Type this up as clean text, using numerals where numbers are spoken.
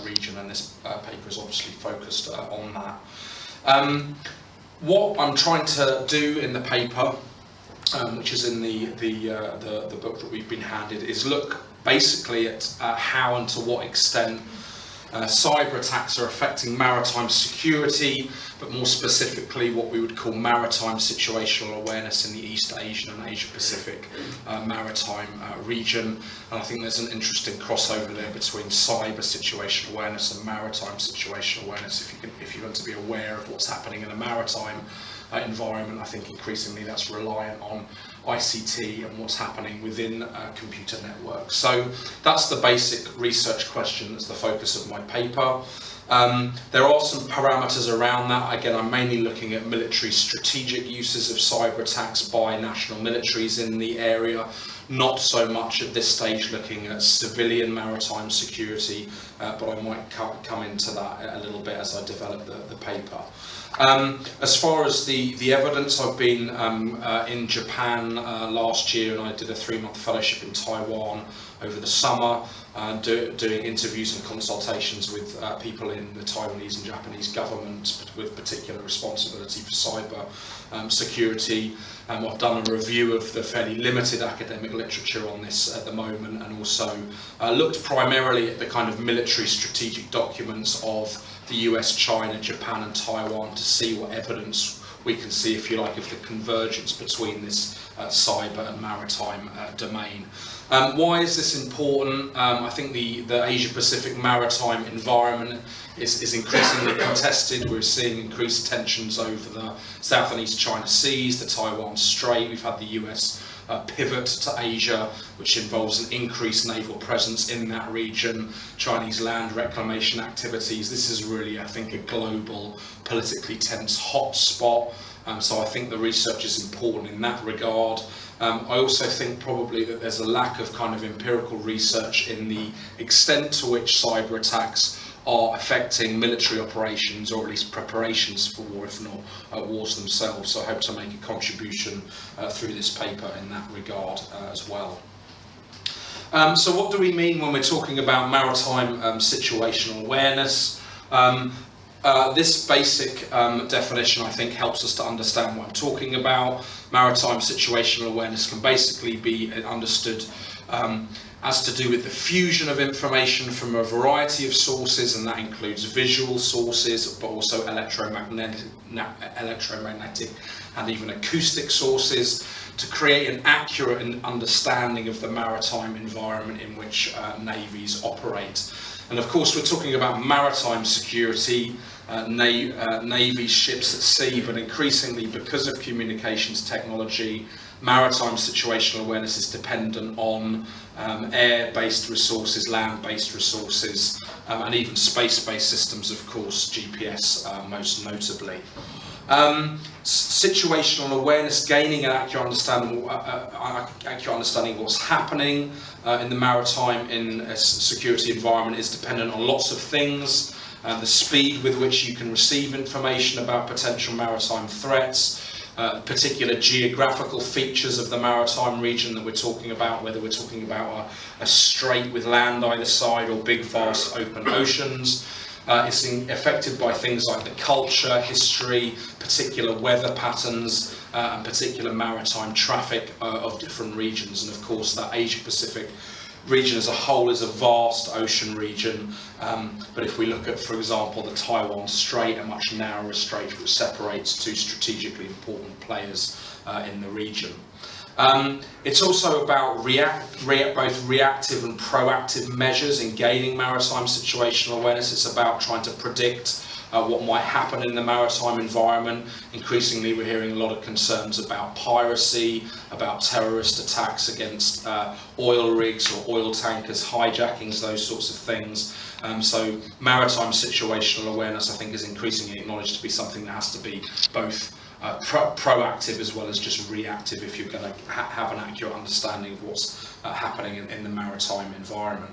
region, and this paper is obviously focused on that. What I'm trying to do in the paper, which is in the book that we've been handed, is look basically at how and to what extent cyber attacks are affecting maritime security, but more specifically what we would call maritime situational awareness in the East Asian and Asia Pacific maritime region. And I think there's an interesting crossover there between cyber situational awareness and maritime situational awareness. If you're going to be aware of what's happening in a maritime environment, I think increasingly that's reliant on ICT and what's happening within computer networks. So that's the basic research question that's the focus of my paper. There are some parameters around that. Again, I'm mainly looking at military strategic uses of cyber attacks by national militaries in the area, not so much at this stage looking at civilian maritime security, but I might come into that a little bit as I develop the paper. As far as the evidence, I've been in Japan last year, and I did a 3-month fellowship in Taiwan over the summer, doing interviews and consultations with people in the Taiwanese and Japanese governments with particular responsibility for cyber security. I've done a review of the fairly limited academic literature on this at the moment, and also looked primarily at the kind of military strategic documents of the US, China, Japan and Taiwan to see what evidence we can see, if you like, of the convergence between this cyber and maritime domain. Why is this important? I think the Asia Pacific maritime environment is increasingly contested. We're seeing increased tensions over the South and East China Seas, the Taiwan Strait. We've had the US pivot to Asia, which involves an increased naval presence in that region, Chinese land reclamation activities. This is really, I think, a global, politically tense hotspot. So I think the research is important in that regard. I also think probably that there's a lack of kind of empirical research in the extent to which cyber attacks are affecting military operations, or at least preparations for war, if not wars themselves. So I hope to make a contribution through this paper in that regard as well. So what do we mean when we're talking about maritime situational awareness? This basic definition, I think, helps us to understand what I'm talking about. Maritime situational awareness can basically be understood as to do with the fusion of information from a variety of sources, and that includes visual sources, but also electromagnetic and even acoustic sources, to create an accurate understanding of the maritime environment in which navies operate. And of course, we're talking about maritime security, navy ships at sea, but increasingly, because of communications technology, maritime situational awareness is dependent on air-based resources, land-based resources, and even space-based systems, of course, GPS most notably. Situational awareness, gaining an accurate understanding of what's happening in the maritime security environment, is dependent on lots of things. The speed with which you can receive information about potential maritime threats, particular geographical features of the maritime region that we're talking about, whether we're talking about a strait with land either side or big vast open oceans. It's affected by things like the culture, history, particular weather patterns, and particular maritime traffic of different regions. And of course, that Asia Pacific region as a whole is a vast ocean region, but if we look at, for example, the Taiwan Strait, a much narrower strait which separates two strategically important players in the region. It's also about both reactive and proactive measures in gaining maritime situational awareness. It's about trying to predict what might happen in the maritime environment. Increasingly, we're hearing a lot of concerns about piracy, about terrorist attacks against oil rigs or oil tankers, hijackings, those sorts of things. So maritime situational awareness, I think, is increasingly acknowledged to be something that has to be both proactive as well as just reactive if you're going to have an accurate understanding of what's happening in the maritime environment.